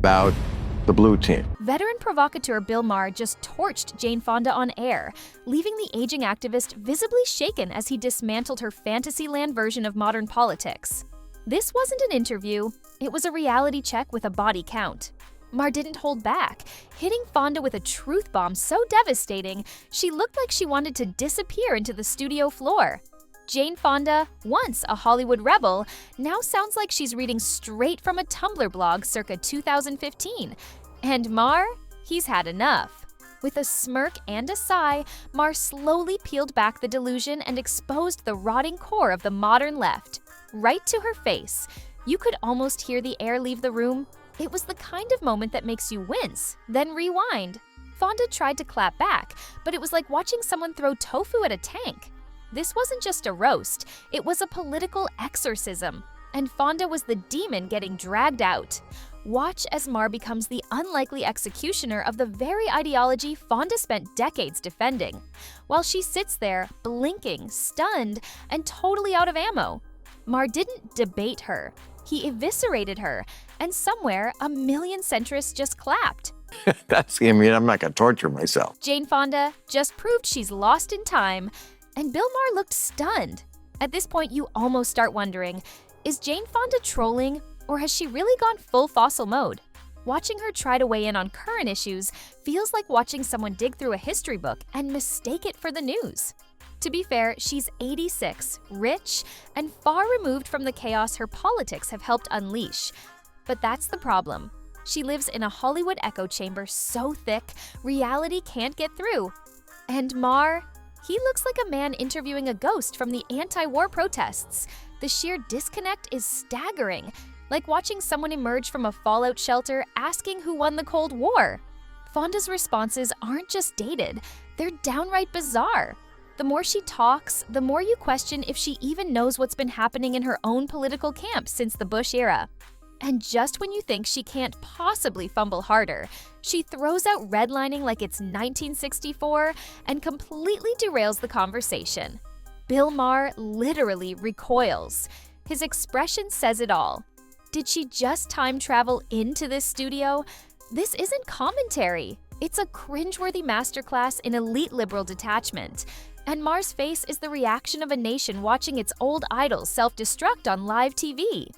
about the blue team. Veteran provocateur Bill Maher just torched Jane Fonda on air, leaving the aging activist visibly shaken as he dismantled her fantasyland version of modern politics. This wasn't an interview, it was a reality check with a body count. Maher didn't hold back, hitting Fonda with a truth bomb so devastating she looked like she wanted to disappear into the studio floor. Jane Fonda, once a Hollywood rebel, now sounds like she's reading straight from a Tumblr blog circa 2015. And Maher? He's had enough. With a smirk and a sigh, Maher slowly peeled back the delusion and exposed the rotting core of the modern left. Right to her face. You could almost hear the air leave the room. It was the kind of moment that makes you wince, then rewind. Fonda tried to clap back, but it was like watching someone throw tofu at a tank. This wasn't just a roast, it was a political exorcism, and Fonda was the demon getting dragged out. Watch as Maher becomes the unlikely executioner of the very ideology Fonda spent decades defending, while she sits there, blinking, stunned, and totally out of ammo. Maher didn't debate her, he eviscerated her, and somewhere a million centrists just clapped. I'm not gonna torture myself. Jane Fonda just proved she's lost in time, and Bill Maher looked stunned. At this point, you almost start wondering, is Jane Fonda trolling, or has she really gone full fossil mode? Watching her try to weigh in on current issues feels like watching someone dig through a history book and mistake it for the news. To be fair, she's 86, rich, and far removed from the chaos her politics have helped unleash. But that's the problem. She lives in a Hollywood echo chamber so thick, reality can't get through. And Maher? He looks like a man interviewing a ghost from the anti-war protests. The sheer disconnect is staggering, like watching someone emerge from a fallout shelter asking who won the Cold War. Fonda's responses aren't just dated, they're downright bizarre. The more she talks, the more you question if she even knows what's been happening in her own political camp since the Bush era. And just when you think she can't possibly fumble harder, she throws out redlining like it's 1964 and completely derails the conversation. Bill Maher literally recoils. His expression says it all. Did she just time travel into this studio? This isn't commentary. It's a cringeworthy masterclass in elite liberal detachment. And Maher's face is the reaction of a nation watching its old idols self-destruct on live TV.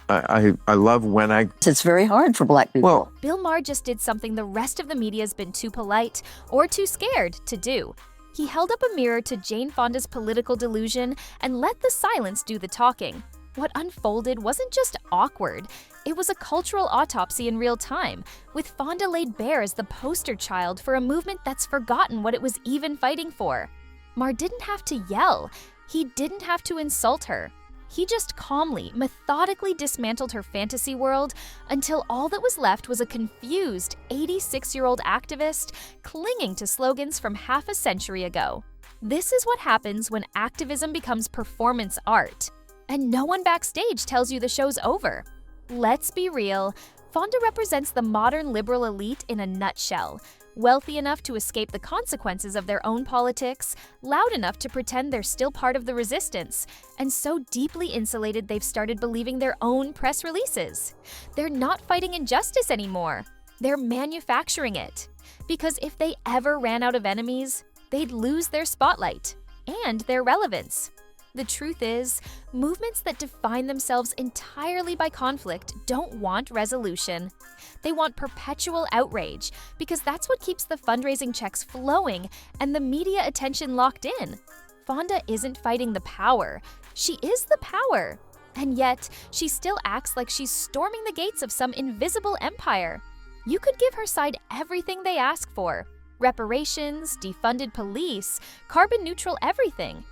I love when It's very hard for Black people. Well, Bill Maher just did something the rest of the media's been too polite or too scared to do. He held up a mirror to Jane Fonda's political delusion and let the silence do the talking. What unfolded wasn't just awkward, it was a cultural autopsy in real time, with Fonda laid bare as the poster child for a movement that's forgotten what it was even fighting for. Maher didn't have to yell, he didn't have to insult her. He just calmly, methodically dismantled her fantasy world until all that was left was a confused 86-year-old activist clinging to slogans from half a century ago. This is what happens when activism becomes performance art, and no one backstage tells you the show's over. Let's be real, Fonda represents the modern liberal elite in a nutshell. Wealthy enough to escape the consequences of their own politics, loud enough to pretend they're still part of the resistance, and so deeply insulated they've started believing their own press releases. They're not fighting injustice anymore. They're manufacturing it. Because if they ever ran out of enemies, they'd lose their spotlight and their relevance. The truth is, movements that define themselves entirely by conflict don't want resolution. They want perpetual outrage, because that's what keeps the fundraising checks flowing and the media attention locked in. Fonda isn't fighting the power, she is the power. And yet, she still acts like she's storming the gates of some invisible empire. You could give her side everything they ask for: reparations, defunded police, carbon-neutral everything.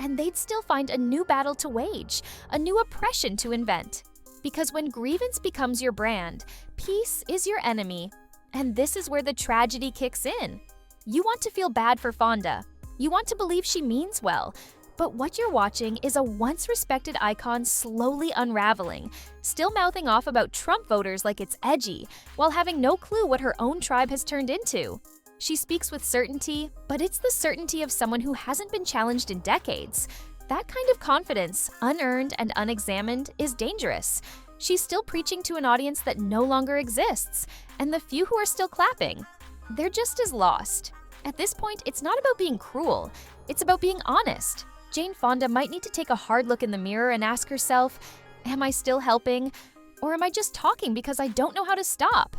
And they'd still find a new battle to wage, a new oppression to invent. Because when grievance becomes your brand, peace is your enemy. And this is where the tragedy kicks in. You want to feel bad for Fonda. You want to believe she means well. But what you're watching is a once respected icon slowly unraveling, still mouthing off about Trump voters like it's edgy, while having no clue what her own tribe has turned into. She speaks with certainty, but it's the certainty of someone who hasn't been challenged in decades. That kind of confidence, unearned and unexamined, is dangerous. She's still preaching to an audience that no longer exists, and the few who are still clapping, they're just as lost. At this point, it's not about being cruel, it's about being honest. Jane Fonda might need to take a hard look in the mirror and ask herself, am I still helping? Or am I just talking because I don't know how to stop?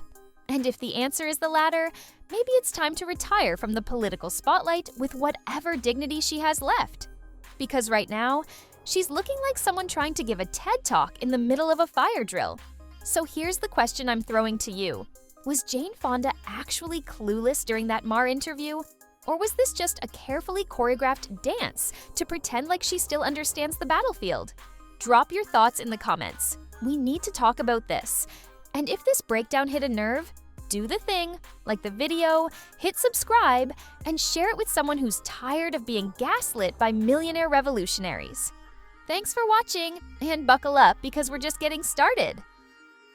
And if the answer is the latter, maybe it's time to retire from the political spotlight with whatever dignity she has left. Because right now, she's looking like someone trying to give a TED Talk in the middle of a fire drill. So here's the question I'm throwing to you. Was Jane Fonda actually clueless during that Maher interview? Or was this just a carefully choreographed dance to pretend like she still understands the battlefield? Drop your thoughts in the comments. We need to talk about this. And if this breakdown hit a nerve, do the thing, like the video, hit subscribe, and share it with someone who's tired of being gaslit by millionaire revolutionaries. Thanks for watching, and buckle up because we're just getting started.